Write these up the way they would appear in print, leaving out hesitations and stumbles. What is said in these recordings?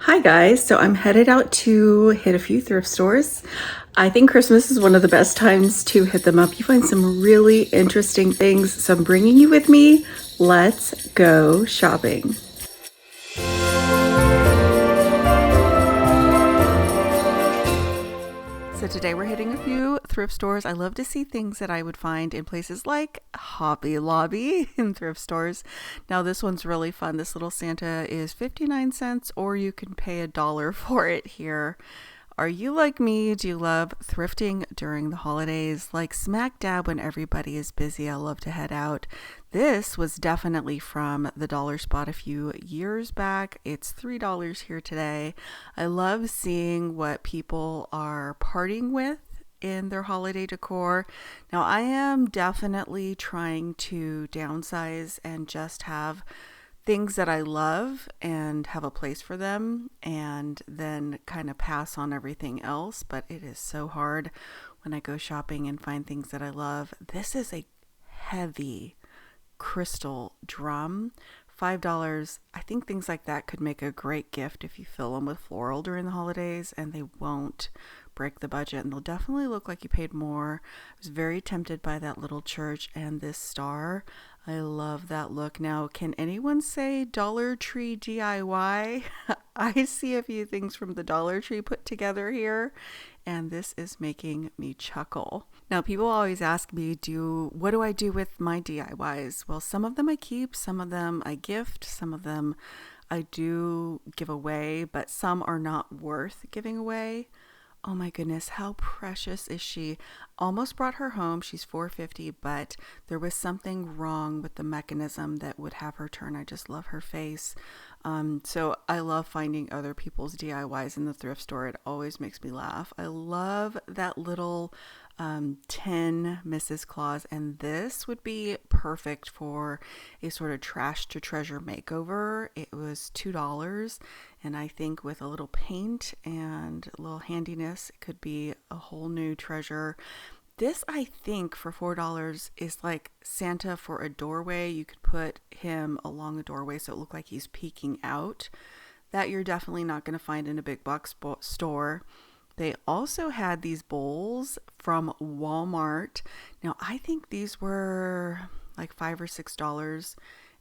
Hi guys, so I'm headed out to hit a few thrift stores. I think Christmas is one of the best times to hit them up. You find some really interesting things, so I'm bringing you with me. Let's go shopping. So today we're hitting a few thrift stores. I love to see things that I would find in places like Hobby Lobby and thrift stores. Now this one's really fun. This little Santa is 59 cents, or you can pay $1 for it here. Are you like me? Do you love thrifting during the holidays? Like smack dab when everybody is busy, I love to head out. This was definitely from the dollar spot a few years back. It's $3 here today. I love seeing what people are parting with in their holiday decor. Now, I am definitely trying to downsize and just have things that I love and have a place for them, and then kind of pass on everything else. But it is so hard when I go shopping and find things that I love. This is a heavy crystal drum. $5. I think things like that could make a great gift if you fill them with floral during the holidays, and they won't break the budget, and they'll definitely look like you paid more. I was very tempted by that little church and this star. I love that look. Now, can anyone say Dollar Tree DIY? I see a few things from the Dollar Tree put together here, and this is making me chuckle. Now, people always ask me, what do I do with my DIYs? Well, some of them I keep, some of them I gift, some of them I do give away, but some are not worth giving away. Oh my goodness, how precious is she? Almost brought her home. She's $4.50, but there was something wrong with the mechanism that would have her turn. I just love her face. So I love finding other people's DIYs in the thrift store. It always makes me laugh. I love that little tin Mrs. Claus, and this would be perfect for a sort of trash to treasure makeover. It was $2, and I think with a little paint and a little handiness, it could be a whole new treasure. This, I think, for $4 is like Santa for a doorway. You could put him along a doorway so it looked like he's peeking out. That you're definitely not going to find in a big box store. They also had these bowls from Walmart. Now, I think these were like $5 or $6,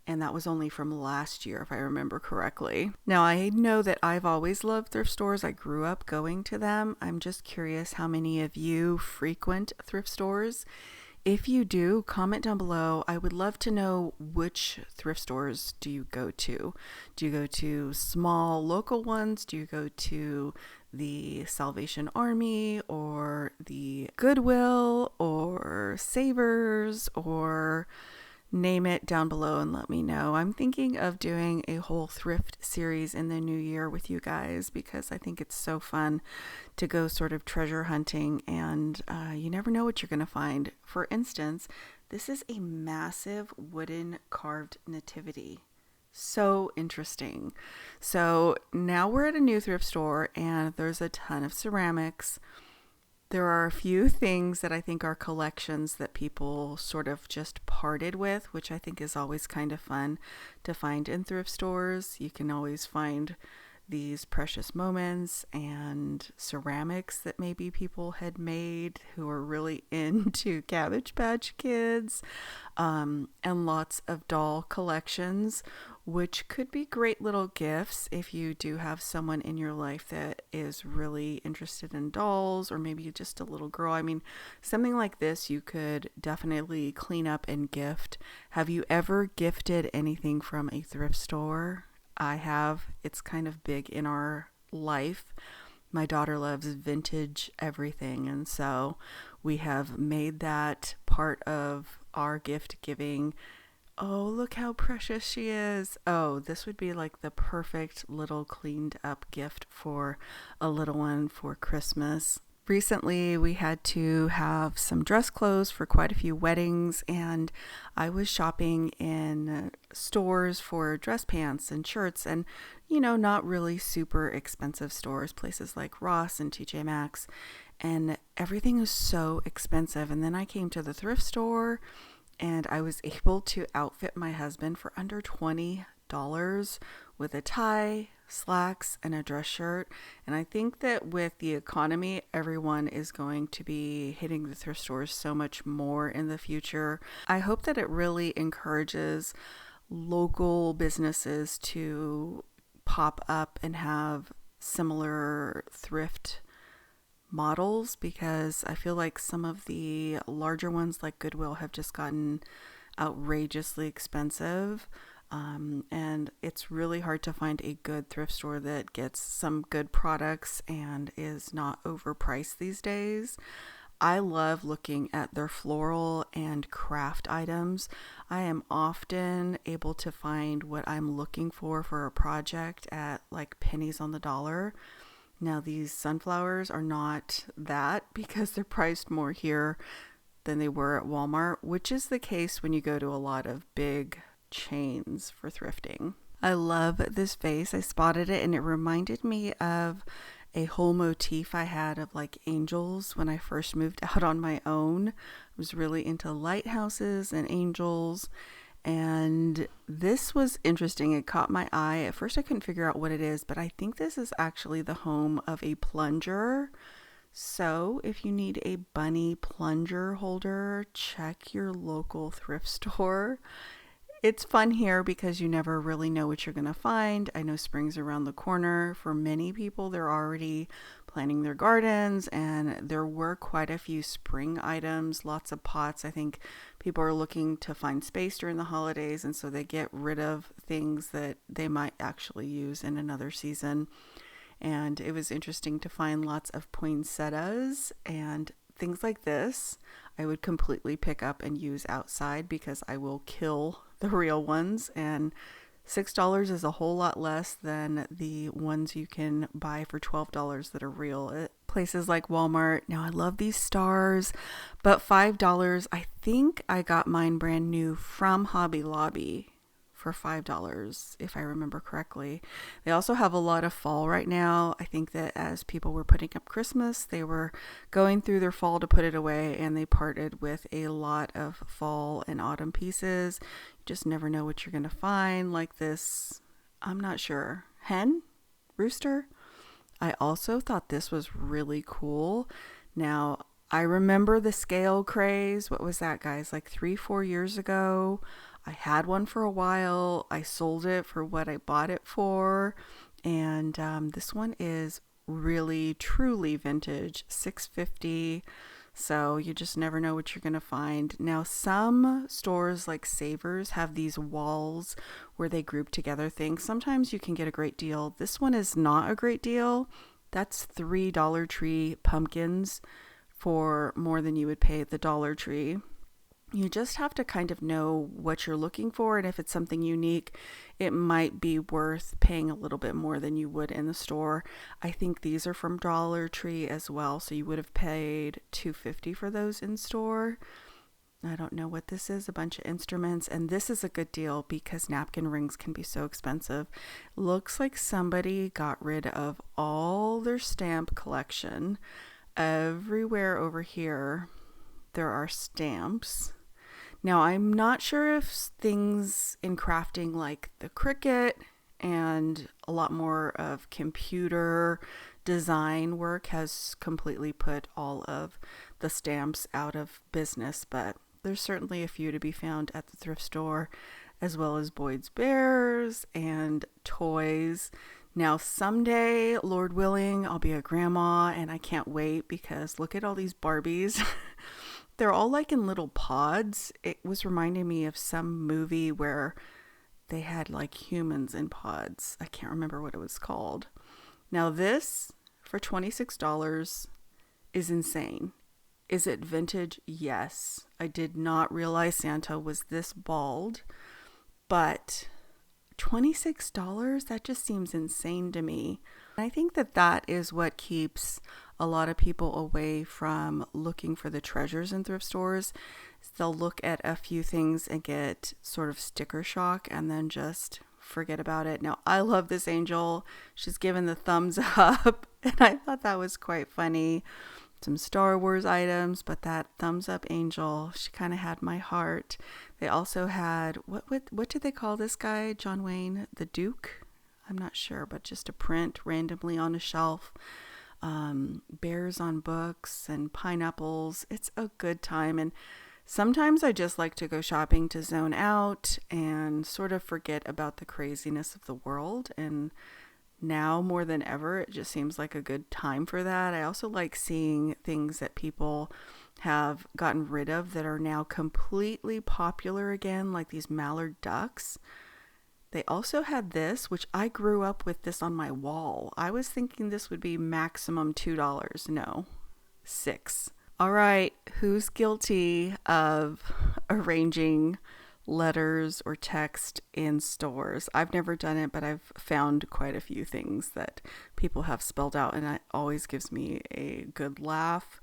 and that was only from last year, if I remember correctly. Now, I know that I've always loved thrift stores. I grew up going to them. I'm just curious how many of you frequent thrift stores. If you do, comment down below. I would love to know, which thrift stores do you go to? Do you go to small local ones? Do you go to the Salvation Army or the Goodwill or Savers, or name it down below and let me know. I'm thinking of doing a whole thrift series in the new year with you guys, because I think it's so fun to go sort of treasure hunting, and you never know what you're going to find. For instance, this is a massive wooden carved nativity. So interesting. So now we're at a new thrift store, and there's a ton of ceramics. There are a few things that I think are collections that people sort of just parted with, which I think is always kind of fun to find in thrift stores. You can always find these precious moments and ceramics that maybe people had made who are really into Cabbage Patch Kids, and lots of doll collections, which could be great little gifts if you do have someone in your life that is really interested in dolls, or maybe just a little girl. I mean, something like this you could definitely clean up and gift. Have you ever gifted anything from a thrift store? I have. It's kind of big in our life. My daughter loves vintage everything, and so we have made that part of our gift giving. Oh, look how precious she is. Oh, this would be like the perfect little cleaned up gift for a little one for Christmas. Recently, we had to have some dress clothes for quite a few weddings, and I was shopping in stores for dress pants and shirts, and not really super expensive stores, places like Ross and TJ Maxx, and everything is so expensive. And then I came to the thrift store, and I was able to outfit my husband for under $20 with a tie, slacks, and a dress shirt. And I think that with the economy, everyone is going to be hitting the thrift stores so much more in the future. I hope that it really encourages local businesses to pop up and have similar thrift models, because I feel like some of the larger ones like Goodwill have just gotten outrageously expensive. And it's really hard to find a good thrift store that gets some good products and is not overpriced these days. I love looking at their floral and craft items. I am often able to find what I'm looking for a project at like pennies on the dollar. Now, these sunflowers are not that because they're priced more here than they were at Walmart, which is the case when you go to a lot of big chains for thrifting. I love this vase. I spotted it and it reminded me of a whole motif I had of like angels when I first moved out on my own. I was really into lighthouses and angels, and this was interesting. It caught my eye. At first I couldn't figure out what it is, but I think this is actually the home of a plunger. So if you need a bunny plunger holder, check your local thrift store. It's fun here because you never really know what you're going to find. I know spring's around the corner. For many people, they're already planting their gardens, and there were quite a few spring items, lots of pots. I think people are looking to find space during the holidays, and so they get rid of things that they might actually use in another season. And it was interesting to find lots of poinsettias and things like this. I would completely pick up and use outside because I will kill the real ones, and $6 is a whole lot less than the ones you can buy for $12 that are real at places like Walmart. Now, I love these stars, but $5, I think I got mine brand new from Hobby Lobby for $5, if I remember correctly. They also have a lot of fall right now. I think that as people were putting up Christmas, they were going through their fall to put it away, and they parted with a lot of fall and autumn pieces. You just never know what you're going to find, like this, I'm not sure, hen? Rooster? I also thought this was really cool. Now, I remember the scale craze. What was that, guys? Like 3-4 years ago. I had one for a while. I sold it for what I bought it for. And this one is really, truly vintage, $6.50. So you just never know what you're going to find. Now, some stores like Savers have these walls where they group together things. Sometimes you can get a great deal. This one is not a great deal. That's 3 Dollar Tree pumpkins for more than you would pay at the Dollar Tree. You just have to kind of know what you're looking for, and if it's something unique, it might be worth paying a little bit more than you would in the store. I think these are from Dollar Tree as well, so you would have paid $2.50 for those in store. I don't know what this is, a bunch of instruments, and this is a good deal because napkin rings can be so expensive. Looks like somebody got rid of all their stamp collection. Everywhere over here, there are stamps. Now, I'm not sure if things in crafting like the Cricut and a lot more of computer design work has completely put all of the stamps out of business, but there's certainly a few to be found at the thrift store, as well as Boyd's Bears and toys. Now, someday, Lord willing, I'll be a grandma, and I can't wait because look at all these Barbies. They're all like in little pods. It was reminding me of some movie where they had like humans in pods. I can't remember what it was called. Now this for $26 is insane. Is it vintage? Yes. I did not realize Santa was this bald, but $26, that just seems insane to me. I think that is what keeps a lot of people away from looking for the treasures in thrift stores. They'll look at a few things and get sort of sticker shock and then just forget about it. Now, I love this angel. She's given the thumbs up, and I thought that was quite funny. Some Star Wars items, but that thumbs up angel, she kind of had my heart. They also had, what did they call this guy, John Wayne? The Duke? I'm not sure, but just a print randomly on a shelf. Bears on books and pineapples. It's a good time. And sometimes I just like to go shopping to zone out and sort of forget about the craziness of the world. And now more than ever, it just seems like a good time for that. I also like seeing things that people have gotten rid of that are now completely popular again, like these mallard ducks. They also had this, which I grew up with this on my wall. I was thinking this would be maximum $2. No, 6. All right, who's guilty of arranging letters or text in stores? I've never done it, but I've found quite a few things that people have spelled out, and it always gives me a good laugh.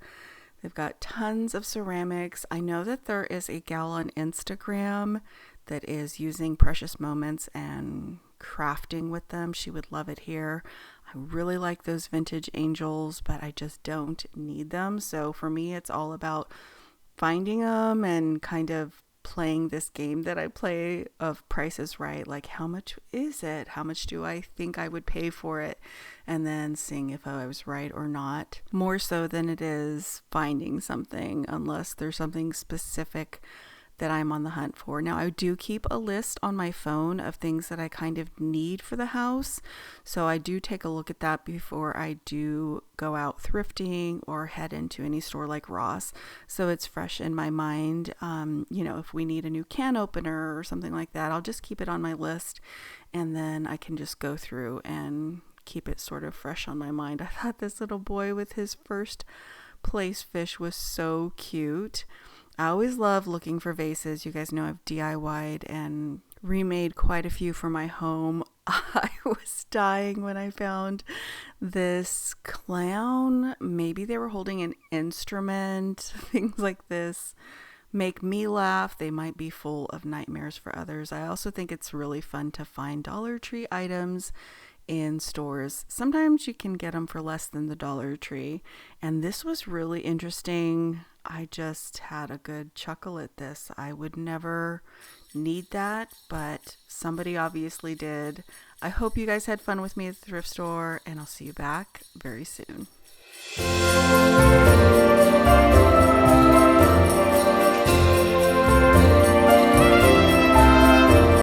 They've got tons of ceramics. I know that there is a gal on Instagram that is using precious moments and crafting with them. She would love it here. I really like those vintage angels, but I just don't need them. So for me, it's all about finding them and kind of playing this game that I play of Price is Right. Like, how much is it? How much do I think I would pay for it? And then seeing if I was right or not. More so than it is finding something, unless there's something specific that I'm on the hunt for. Now, I do keep a list on my phone of things that I kind of need for the house. So I do take a look at that before I do go out thrifting or head into any store like Ross. So it's fresh in my mind. If we need a new can opener or something like that, I'll just keep it on my list, and then I can just go through and keep it sort of fresh on my mind. I thought this little boy with his first place fish was so cute. I always love looking for vases. You guys know I've DIY'd and remade quite a few for my home. I was dying when I found this clown. Maybe they were holding an instrument. Things like this make me laugh. They might be full of nightmares for others. I also think it's really fun to find Dollar Tree items in stores. Sometimes you can get them for less than the Dollar Tree. And this was really interesting. I just had a good chuckle at this. I would never need that, but somebody obviously did. I hope you guys had fun with me at the thrift store, and I'll see you back very soon.